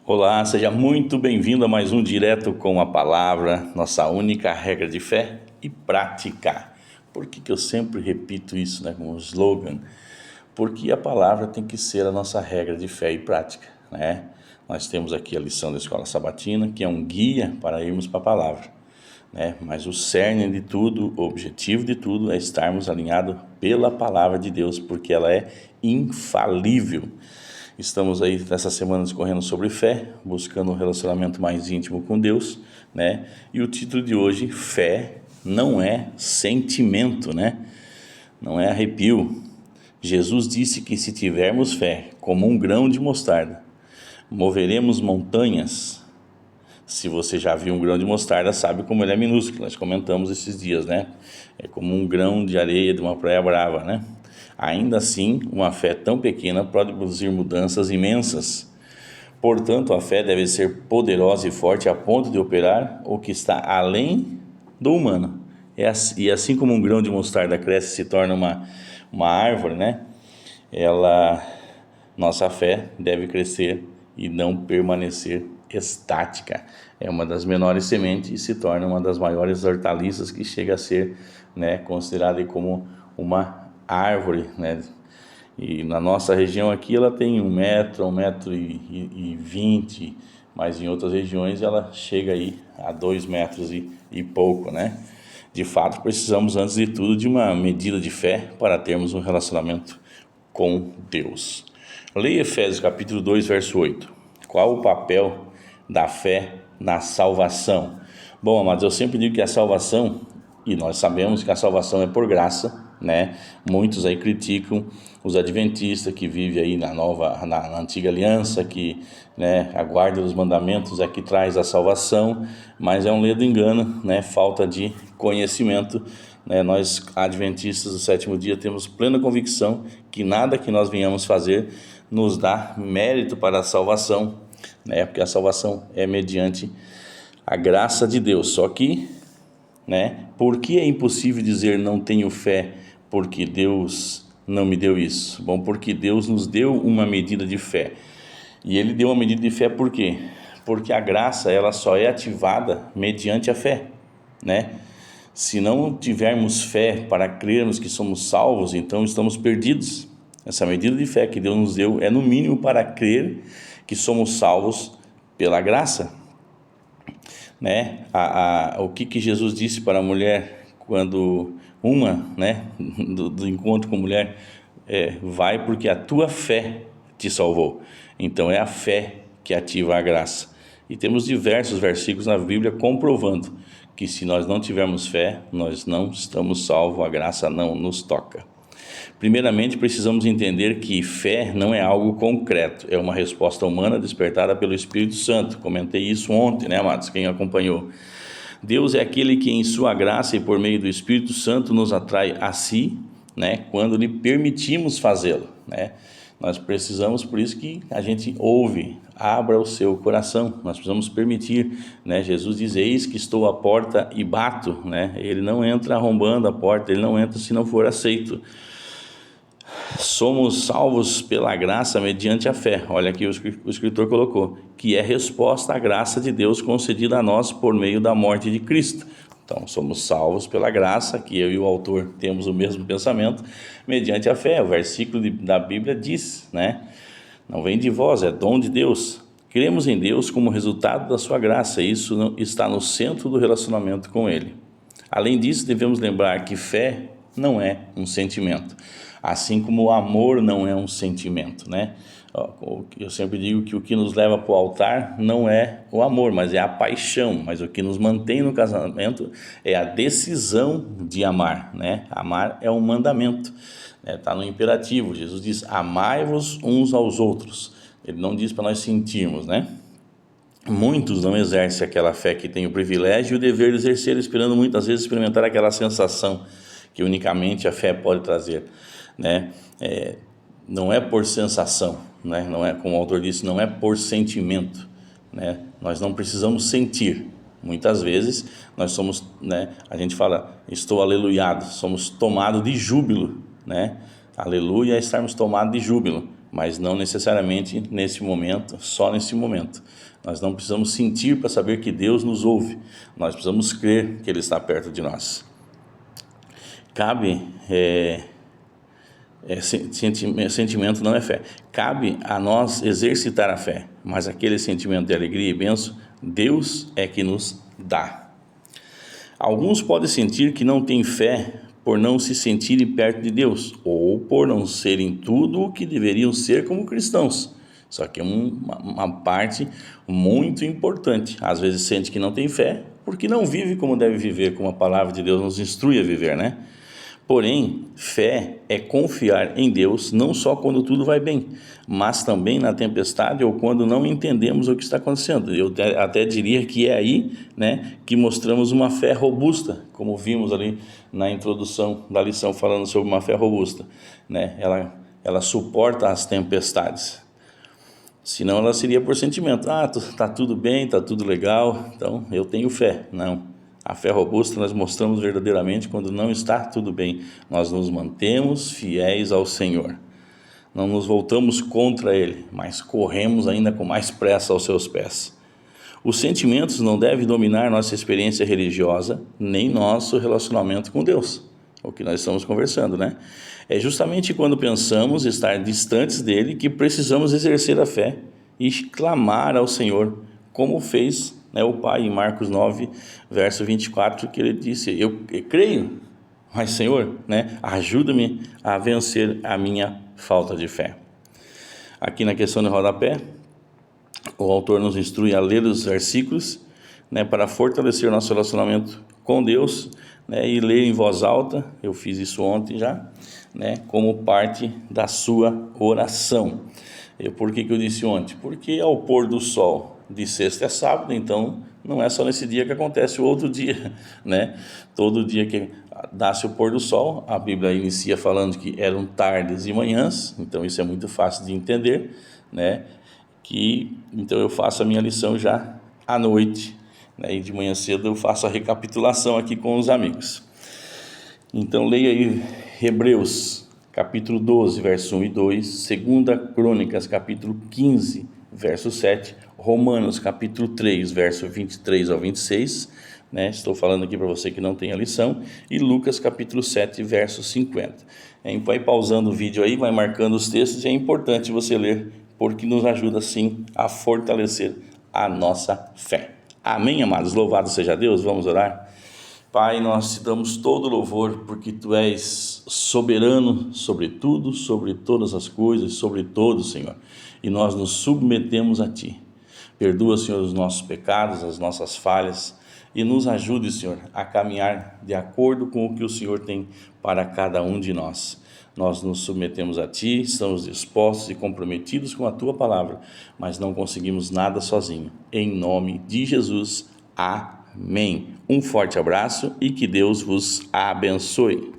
Olá, seja muito bem-vindo a mais um Direto com a Palavra, nossa única regra de fé e prática. Por que eu sempre repito isso, como slogan? Porque a palavra tem que ser a nossa regra de fé e prática, Nós temos aqui a lição da Escola Sabatina, que é um guia para irmos para a palavra, Mas o cerne de tudo, o objetivo de tudo é estarmos alinhados pela palavra de Deus, porque ela é infalível. Estamos aí nessa semana discorrendo sobre fé, buscando um relacionamento mais íntimo com Deus, E o título de hoje, fé não é sentimento, Não é arrepio. Jesus disse que se tivermos fé, como um grão de mostarda, moveremos montanhas. Se você já viu um grão de mostarda, sabe como ele é minúsculo. Nós comentamos esses dias, É como um grão de areia de uma praia brava, Ainda assim, uma fé tão pequena pode produzir mudanças imensas. Portanto, a fé deve ser poderosa e forte a ponto de operar o que está além do humano. E assim como um grão de mostarda cresce e se torna uma árvore, nossa fé deve crescer e não permanecer estática. É uma das menores sementes e se torna uma das maiores hortaliças, que chega a ser considerada como uma árvore, E na nossa região aqui ela tem 1 metro, 1,20 m, mas em outras regiões ela chega aí a 2 metros e pouco, De fato, precisamos antes de tudo de uma medida de fé para termos um relacionamento com Deus. Leia Efésios capítulo 2, verso 8. Qual o papel da fé na salvação? Bom, amados, eu sempre digo que a salvação, e nós sabemos que a salvação é por graça, Muitos aí criticam os adventistas que vivem aí na antiga aliança, que a guarda dos mandamentos é que traz a salvação, mas é um ledo engano, falta de conhecimento. Nós adventistas do sétimo dia temos plena convicção que nada que nós venhamos fazer nos dá mérito para a salvação, porque a salvação é mediante a graça de Deus. Só que, por que é impossível dizer não tenho fé porque Deus não me deu isso? Bom, porque Deus nos deu uma medida de fé. E Ele deu uma medida de fé por quê? Porque a graça, ela só é ativada mediante a fé, Se não tivermos fé para crermos que somos salvos, então estamos perdidos. Essa medida de fé que Deus nos deu é no mínimo para crer que somos salvos pela graça, O que Jesus disse para a mulher quando do encontro com a mulher, vai porque a tua fé te salvou. Então é a fé que ativa a graça. E temos diversos versículos na Bíblia comprovando que se nós não tivermos fé, nós não estamos salvos, a graça não nos toca. Primeiramente, precisamos entender que fé não é algo concreto, é uma resposta humana despertada pelo Espírito Santo. Comentei isso ontem, amados, quem acompanhou. Deus é aquele que em sua graça e por meio do Espírito Santo nos atrai a si, quando lhe permitimos fazê-lo, Nós precisamos, por isso que a gente ouve, abra o seu coração, nós precisamos permitir, Jesus diz, eis que estou à porta e bato, Ele não entra arrombando a porta, ele não entra se não for aceito. Somos salvos pela graça mediante a fé. Olha aqui o escritor colocou, que é resposta à graça de Deus concedida a nós por meio da morte de Cristo. Então, somos salvos pela graça, que eu e o autor temos o mesmo pensamento, mediante a fé. O versículo da Bíblia diz, Não vem de vós, é dom de Deus. Cremos em Deus como resultado da sua graça. Isso está no centro do relacionamento com Ele. Além disso, devemos lembrar que fé não é um sentimento, assim como o amor não é um sentimento, Eu sempre digo que o que nos leva para o altar não é o amor, mas é a paixão. Mas o que nos mantém no casamento é a decisão de amar, Amar é um mandamento, está no imperativo. Jesus diz, amai-vos uns aos outros. Ele não diz para nós sentirmos, Muitos não exercem aquela fé que tem o privilégio e o dever de exercer, esperando muitas vezes experimentar aquela sensação que unicamente a fé pode trazer, Não é por sensação, Não é, como o autor disse, não é por sentimento, Nós não precisamos sentir. Muitas vezes nós somos, a gente fala, estou aleluiado, somos tomados de júbilo, Aleluia, estarmos tomados de júbilo. mas não necessariamente nesse momento, só nesse momento. Nós não precisamos sentir para saber que Deus nos ouve, nós precisamos crer que Ele está perto de nós. Sentimento não é fé. Cabe a nós exercitar a fé, mas aquele sentimento de alegria e bênção, Deus é que nos dá. Alguns podem sentir que não têm fé por não se sentirem perto de Deus, ou por não serem tudo o que deveriam ser como cristãos. Só que é uma parte muito importante. Às vezes sente que não tem fé, porque não vive como deve viver, como a palavra de Deus nos instrui a viver, né? Porém, fé é confiar em Deus não só quando tudo vai bem, mas também na tempestade ou quando não entendemos o que está acontecendo. Eu até diria que é aí, né, que mostramos uma fé robusta, como vimos ali na introdução da lição falando sobre uma fé robusta, né? Ela suporta as tempestades. Senão ela seria por sentimento. Tá tudo bem, tá tudo legal, então eu tenho fé. Não. A fé robusta nós mostramos verdadeiramente quando não está tudo bem. Nós nos mantemos fiéis ao Senhor. Não nos voltamos contra Ele, mas corremos ainda com mais pressa aos seus pés. Os sentimentos não devem dominar nossa experiência religiosa, nem nosso relacionamento com Deus. O que nós estamos conversando, né? É justamente quando pensamos estar distantes dele que precisamos exercer a fé e clamar ao Senhor, como fez o pai em Marcos 9, verso 24, que ele disse: eu creio, mas Senhor, ajuda-me a vencer a minha falta de fé. Aqui na questão de rodapé, o autor nos instrui a ler os versículos para fortalecer nosso relacionamento com Deus, e ler em voz alta. Eu fiz isso ontem já, como parte da sua oração. Por que eu disse ontem? Porque ao pôr do sol de sexta é sábado, então não é só nesse dia que acontece o outro dia, todo dia que dá-se o pôr do sol, a Bíblia inicia falando que eram tardes e manhãs, então isso é muito fácil de entender, então eu faço a minha lição já à noite, e de manhã cedo eu faço a recapitulação aqui com os amigos. Então leia aí Hebreus capítulo 12, verso 1 e 2, 2 Crônicas capítulo 15, verso 7, Romanos capítulo 3, verso 23 ao 26, estou falando aqui para você que não tem a lição, e Lucas capítulo 7, verso 50. Vai pausando o vídeo aí, vai marcando os textos, e é importante você ler, porque nos ajuda sim a fortalecer a nossa fé. Amém, amados? Louvado seja Deus. Vamos orar? Pai, nós te damos todo louvor, porque Tu és soberano sobre tudo, sobre todas as coisas, sobre todos, Senhor, e nós nos submetemos a Ti. Perdoa, Senhor, os nossos pecados, as nossas falhas, e nos ajude, Senhor, a caminhar de acordo com o que o Senhor tem para cada um de nós. Nós nos submetemos a Ti, estamos dispostos e comprometidos com a Tua palavra, mas não conseguimos nada sozinho. Em nome de Jesus, amém. Um forte abraço e que Deus vos abençoe.